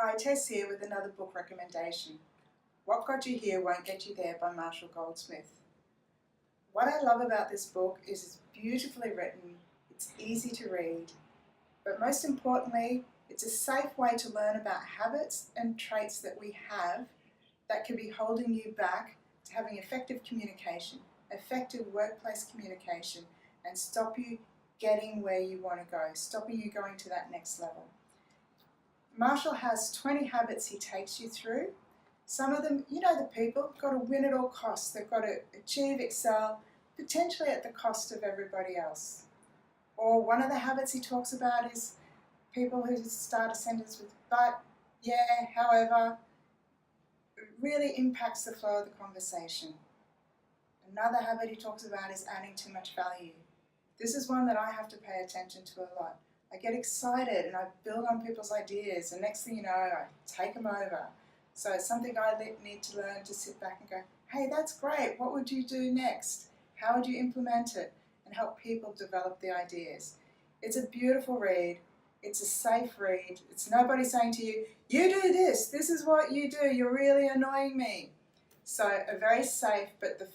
Hi, Tess here with another book recommendation. What Got You Here Won't Get You There by Marshall Goldsmith. What I love about this book is it's beautifully written, it's easy to read, but most importantly, it's a safe way to learn about habits and traits that we have that can be holding you back to having effective communication, effective workplace communication, and stop you getting where you want to go, stopping you going to that next level. Marshall has 20 habits he takes you through. Some of them, you know the people, got to win at all costs. They've got to achieve, excel, potentially at the cost of everybody else. Or one of the habits he talks about is people who start a sentence with but, yeah, however. It really impacts the flow of the conversation. Another habit he talks about is adding too much value. This is one that I have to pay attention to a lot. I get excited and I build on people's ideas, and next thing you know, I take them over. So it's something I need to learn to sit back and go, hey, that's great, what would you do next? How would you implement it? And help people develop the ideas. It's a beautiful read, it's a safe read, it's nobody saying to you, you do this, this is what you do, you're really annoying me. So a very safe but the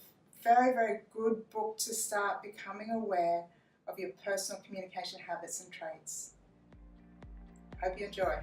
very, very good book to start becoming aware of your personal communication habits and traits. Hope you enjoy.